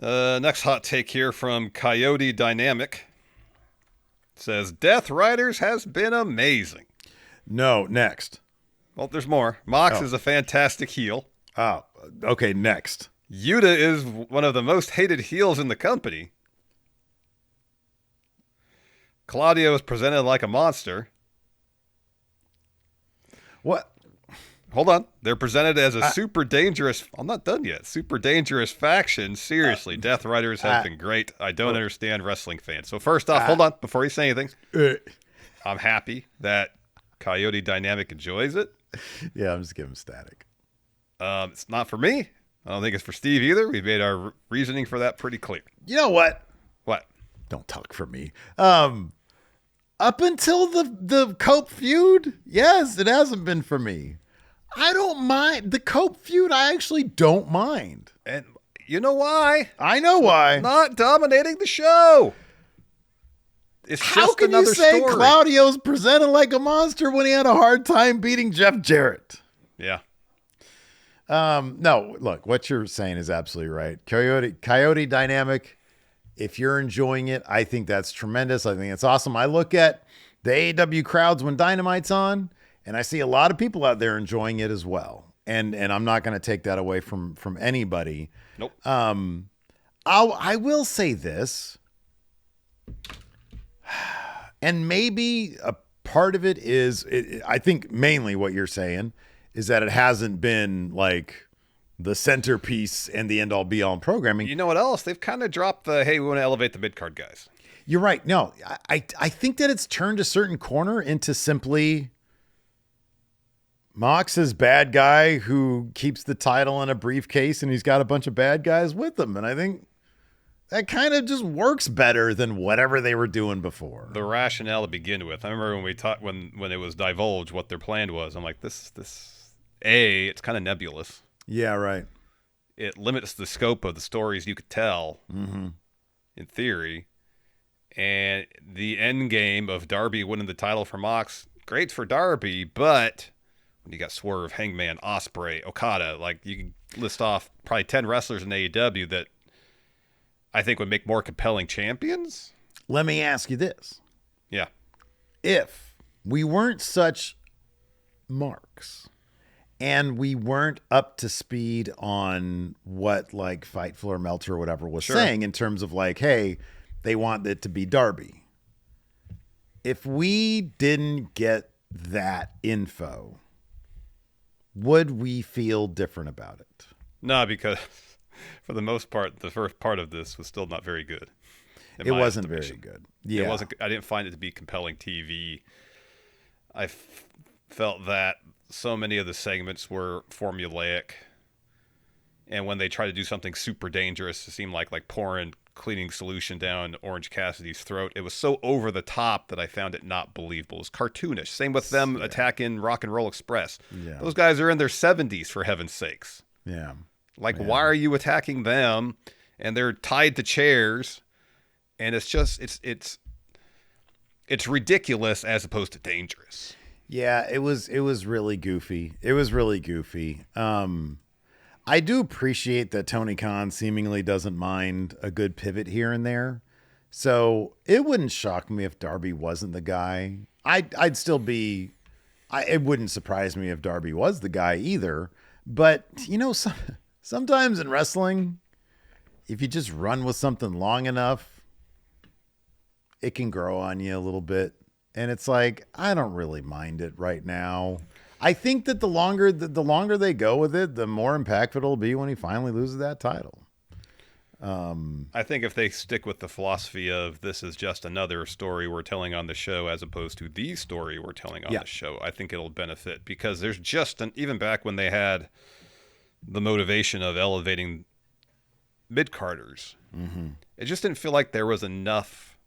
Next hot take here from Coyote Dynamic. It says, Death Riders has been amazing. No, next. Well, there's more. Mox is a fantastic heel. Oh, okay, next. Yuta is one of the most hated heels in the company. Claudio is presented like a monster. What? Hold on. They're presented as a super dangerous... I'm not done yet. Super dangerous faction. Seriously, Death Riders have been great. I don't understand wrestling fans. So first off, hold on. Before you say anything, I'm happy that Coyote Dynamic enjoys it. Yeah, I'm just giving static. It's not for me. I don't think it's for Steve either. We've made our reasoning for that pretty clear. You know what? What? Don't talk for me. Up until the Cope feud, yes, it hasn't been for me. I don't mind. The Cope feud, I actually don't mind. And you know why? I know why. Not dominating the show. It's How just can another you say story. Claudio's presented like a monster when he had a hard time beating Jeff Jarrett? Yeah. No, look, what you're saying is absolutely right. Coyote Dynamic, if you're enjoying it, I think that's tremendous. I think it's awesome. I look at the AEW crowds when Dynamite's on, and I see a lot of people out there enjoying it as well. And I'm not going to take that away from anybody. Nope. I will say this, and maybe a part of it is, I think mainly what you're saying is that it hasn't been like the centerpiece and the end-all be-all in programming. You know what else? They've kind of dropped the, hey, we want to elevate the mid-card guys. You're right. No, I think that it's turned a certain corner into simply Mox's bad guy who keeps the title in a briefcase and he's got a bunch of bad guys with him. And I think that kind of just works better than whatever they were doing before. The rationale to begin with. I remember when we talked when it was divulged what their plan was. I'm like, it's kind of nebulous. Yeah, right. It limits the scope of the stories you could tell, in theory. And the end game of Darby winning the title for Mox, great for Darby, but when you got Swerve, Hangman, Ospreay, Okada, like you can list off probably 10 wrestlers in AEW that I think would make more compelling champions. Let me ask you this. Yeah. If we weren't such marks and we weren't up to speed on what like Fightful or Meltzer or whatever was saying in terms of like, hey, they want it to be Darby. If we didn't get that info, would we feel different about it? No, because for the most part, the first part of this was still not very good. It wasn't very good. Yeah. It wasn't. I didn't find it to be compelling TV. I felt that so many of the segments were formulaic, and when they tried to do something super dangerous, it seemed like pouring cleaning solution down Orange Cassidy's throat. It was so over the top that I found it not believable. It was cartoonish. Same with them attacking Rock and Roll Express. Yeah. Those guys are in their 70s, for heaven's sakes. Yeah. Why are you attacking them? And they're tied to chairs, and it's just it's ridiculous as opposed to dangerous. Yeah, it was really goofy. It was really goofy. I do appreciate that Tony Khan seemingly doesn't mind a good pivot here and there. So it wouldn't shock me if Darby wasn't the guy. I'd still be, it wouldn't surprise me if Darby was the guy either. But, you know, sometimes in wrestling, if you just run with something long enough, it can grow on you a little bit. And it's like, I don't really mind it right now. I think that the longer they go with it, the more impactful it'll be when he finally loses that title. I think if they stick with the philosophy of this is just another story we're telling on the show as opposed to the story we're telling on the show, I think it'll benefit, because there's just even back when they had the motivation of elevating mid-carders, it just didn't feel like there was enough,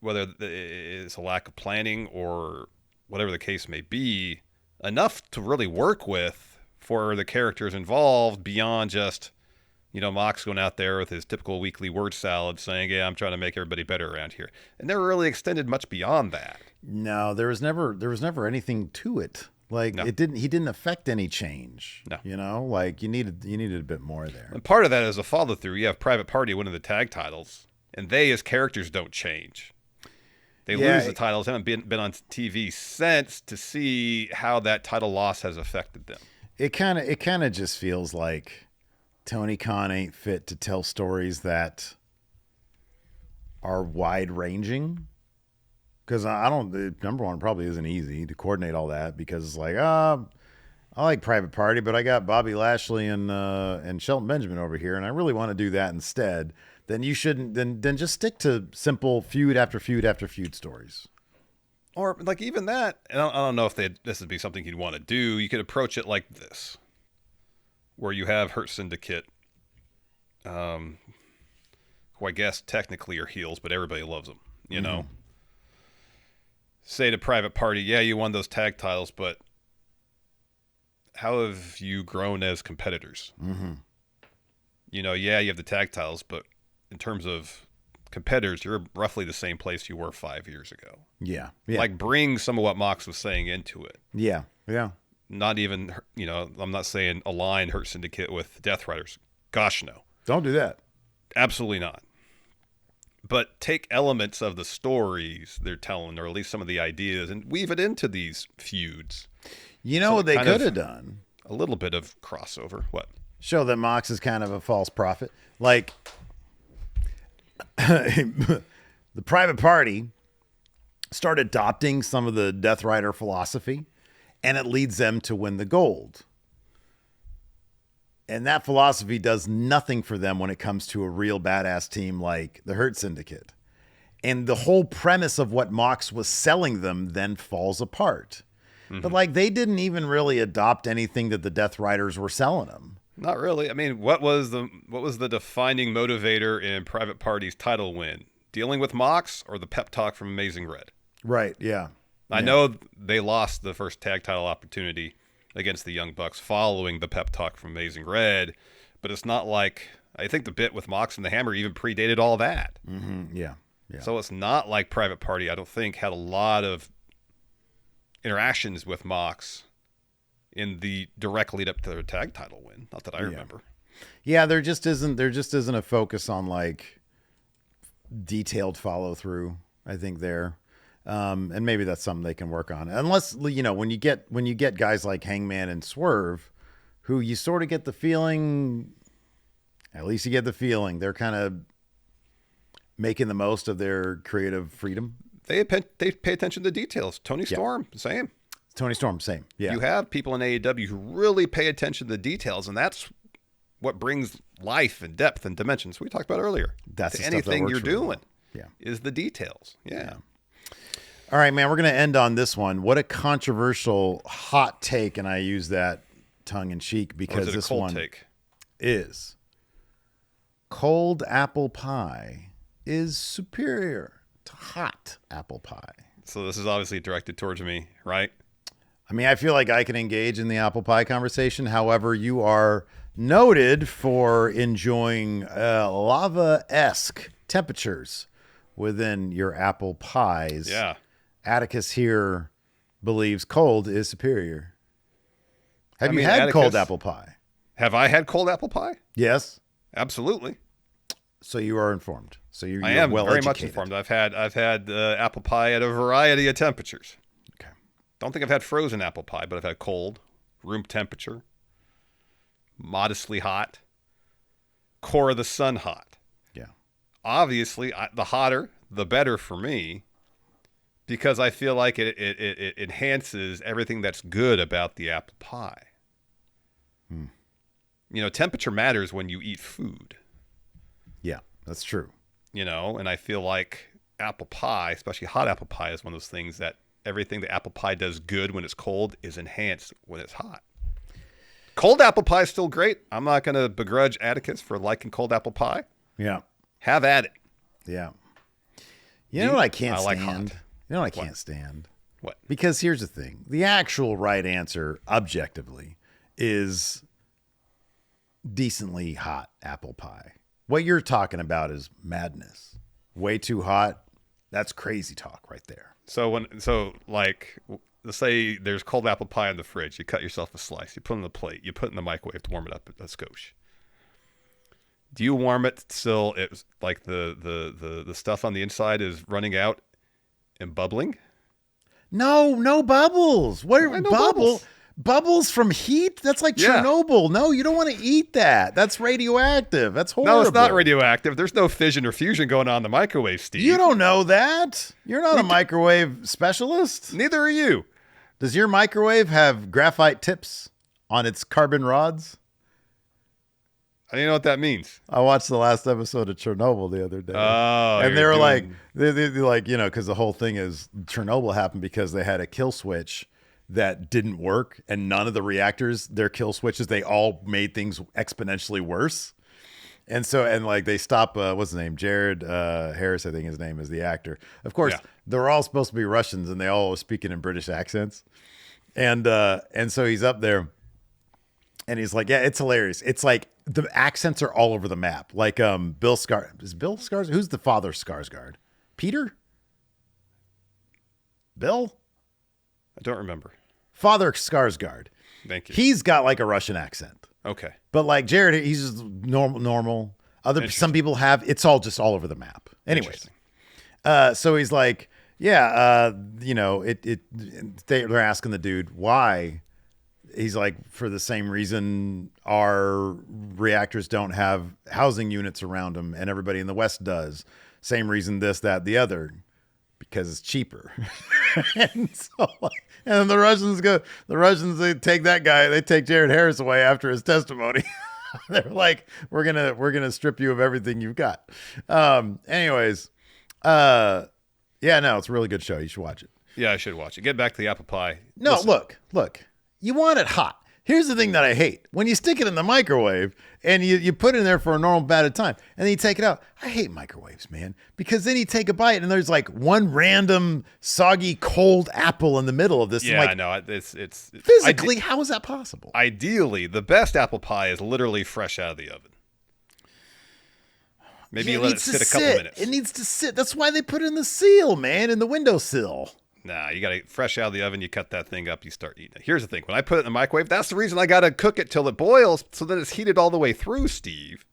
whether it's a lack of planning or whatever the case may be, enough to really work with for the characters involved beyond just, Mox going out there with his typical weekly word salad saying, yeah, I'm trying to make everybody better around here. It never really extended much beyond that. No, there was never anything to it. Like he didn't affect any change. No. Like you needed a bit more there. And part of that is a follow through. You have Private Party winning the tag titles, and they as characters don't change. They lose the titles, haven't been on TV since, to see how that title loss has affected them. It kind of just feels like Tony Khan ain't fit to tell stories that are wide ranging. Because number one, probably isn't easy to coordinate all that, because it's like, I like Private Party, but I got Bobby Lashley and Shelton Benjamin over here, and I really want to do that instead. Then you shouldn't. Then just stick to simple feud after feud after feud stories. Or like even that, and I don't know if this would be something you'd want to do. You could approach it like this, where you have Hurt Syndicate, who I guess technically are heels, but everybody loves them, you know? Say to Private Party, yeah, you won those tag titles, but how have you grown as competitors? Yeah, you have the tag titles, but in terms of competitors, you're roughly the same place you were 5 years ago. Yeah. Like bring some of what Mox was saying into it. Yeah. Not even, I'm not saying align Hurt Syndicate with Death Riders. Gosh, no. Don't do that. Absolutely not. But take elements of the stories they're telling, or at least some of the ideas, and weave it into these feuds. What they could have done? A little bit of crossover. What? Show that Mox is kind of a false prophet. Like, the Private Party start adopting some of the Death Rider philosophy, and it leads them to win the gold. And that philosophy does nothing for them when it comes to a real badass team like the Hurt Syndicate. And the whole premise of what Mox was selling them then falls apart. But like, they didn't even really adopt anything that the Death Riders were selling them. Not really. I mean, what was the defining motivator in Private Party's title win? Dealing with Mox or the pep talk from Amazing Red? Right, yeah. I know they lost the first tag title opportunity against the Young Bucks following the pep talk from Amazing Red, but it's not like, I think the bit with Mox and the Hammer even predated all that. Yeah. So it's not like Private Party, I don't think, had a lot of interactions with Mox in the direct lead up to their tag title win. Not that I remember. Yeah, there just isn't a focus on like detailed follow through, I think there. And maybe that's something they can work on. Unless, when you get guys like Hangman and Swerve, who you sort of get the feeling, at least you get the feeling, they're kind of making the most of their creative freedom. They pay attention to details. Tony Storm, same. Tony Storm, same. Yeah. You have people in AEW who really pay attention to the details, and that's what brings life and depth and dimensions we talked about earlier. That's to anything you're doing. Yeah. Is the details. Yeah. All right, man, we're going to end on this one. What a controversial hot take, and I use that tongue in cheek because this one take? Is cold apple pie is superior to hot apple pie. So this is obviously directed towards me, right? I mean, I feel like I can engage in the apple pie conversation. However, you are noted for enjoying lava-esque temperatures within your apple pies. Yeah. Atticus here believes cold is superior. Have you had Atticus, cold apple pie? Have I had cold apple pie? Yes. Absolutely. So you are informed. So you're I am well very educated. much informed. I've had apple pie at a variety of temperatures. Okay. Don't think I've had frozen apple pie, but I've had cold, room temperature, modestly hot, core of the sun hot. Yeah. Obviously, the hotter, the better for me. because I feel like it enhances everything that's good about the apple pie. You know, temperature matters when you eat food. Yeah, that's true. You know, and I feel like apple pie, especially hot apple pie, is one of those things that everything the apple pie does good when it's cold is enhanced when it's hot. Cold apple pie is still great. I'm not going to begrudge Atticus for liking cold apple pie. Yeah. Have at it. Yeah. You know what I can't like stand? hot. You know what I can't stand? What? Because here's the thing. The actual right answer, objectively, is decently hot apple pie. What you're talking about is madness. Way too hot. That's crazy talk right there. So let's say there's cold apple pie in the fridge. You cut yourself a slice. You put it on the plate. You put it in the microwave to warm it up a skosh. Do you warm it till it's like the stuff on the inside is running out and bubbling? No bubbles. What are no bubbles? Bubbles from heat? That's like Chernobyl. No, you don't want to eat that. That's radioactive. That's horrible. No, it's not radioactive. There's no fission or fusion going on in the microwave, Steve. You don't know that. You're not a microwave specialist. Neither are you. Does your microwave have graphite tips on its carbon rods? I don't even know what that means. I watched the last episode of Chernobyl the other day. Oh, and they were like, they're like, you know, because the whole thing is Chernobyl happened because they had a kill switch that didn't work, and none of the reactors, their kill switches, they all made things exponentially worse. And so, and like they stop, what's his name? Jared Harris, I think his name is, the actor. Of course, they're all supposed to be Russians, and they all were speaking in British accents. And so he's up there, and he's like, yeah, it's hilarious. It's like the accents are all over the map. Like Bill Skarsgård? Who's the father of Skarsgård? Peter? Bill? I don't remember. Father Skarsgård. Thank you. He's got like a Russian accent. Okay. But like Jared, he's just normal. Some people have, it's all just all over the map. Anyways. So he's like, yeah, you know, they're asking the dude why. He's like, for the same reason our reactors don't have housing units around them and everybody in the West does. Same reason this, that, the other. Because it's cheaper. and the Russians, they take that guy, they take Jared Harris away after his testimony. They're like, we're gonna strip you of everything you've got. Anyways, yeah, no, it's a really good show. You should watch it. Yeah, I should watch it. Get back to the apple pie. No, Listen. look, you want it hot. Here's the thing that I hate. When you stick it in the microwave and you put it in there for a normal amount of time and then you take it out. I hate microwaves, man, because then you take a bite and there's like one random soggy cold apple in the middle of this. Yeah, like, I know. It's physically, how is that possible? Ideally, the best apple pie is literally fresh out of the oven. Maybe you let it sit a couple minutes. It needs to sit. That's why they put it in the seal, man, in the windowsill. Nah, you got to fresh out of the oven. You cut that thing up. You start eating it. Here's the thing. When I put it in the microwave, that's the reason I got to cook it till it boils so that it's heated all the way through, Steve.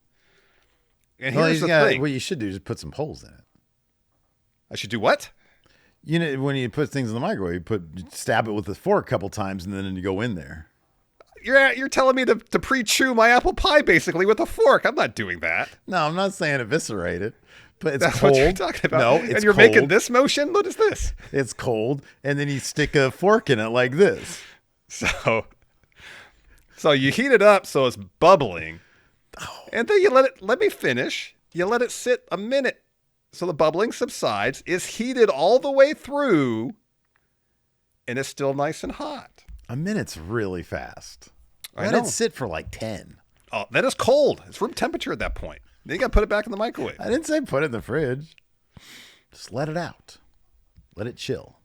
And here's the thing. What you should do is put some holes in it. I should do what? You know, when you put things in the microwave, you stab it with a fork a couple times and then you go in there. You're telling me to pre-chew my apple pie basically with a fork. I'm not doing that. No, I'm not saying eviscerate it. But it's That's cold. what you're talking about. No, it's and you're cold. making this motion? What is this? It's cold, and then you stick a fork in it like this. So you heat it up so it's bubbling, and then you let me finish. You let it sit a minute so the bubbling subsides. It's heated all the way through, and it's still nice and hot. A minute's really fast. I Let know. it sit for like 10. Oh, that is cold. It's room temperature at that point. Then you got to put it back in the microwave. I didn't say put it in the fridge. Just let it out. Let it chill.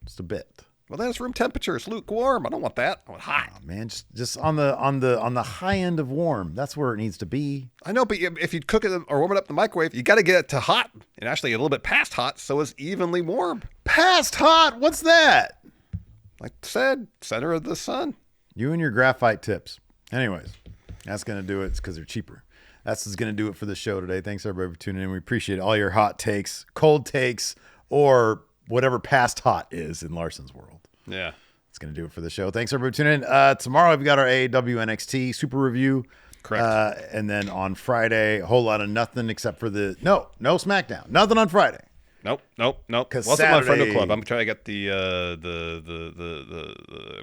Just a bit. Well, then it's room temperature. It's lukewarm. I don't want that. I want hot. Oh, man, just on the high end of warm. That's where it needs to be. I know, but if you cook it or warm it up in the microwave, you got to get it to hot and actually a little bit past hot so it's evenly warm. Past hot? What's that? Like I said, center of the sun. You and your graphite tips. Anyways, that's going to do it. It's because they're cheaper. That's going to do it for the show today. Thanks, everybody, for tuning in. We appreciate all your hot takes, cold takes, or whatever past hot is in Larson's world. Yeah. That's going to do it for the show. Thanks, everybody, for tuning in. Tomorrow, we've got our AEW NXT Super Review. Correct. And then on Friday, a whole lot of nothing except for no SmackDown. Nothing on Friday. Nope. 'Cause Wasn't my Saturday- Friendo Club. I'm trying to get the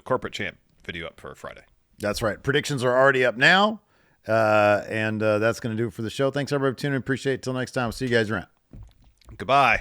corporate champ video up for Friday. That's right. Predictions are already up now. And that's going to do it for the show. Thanks, everybody, for tuning in. Appreciate it. Till next time. See you guys around. Goodbye.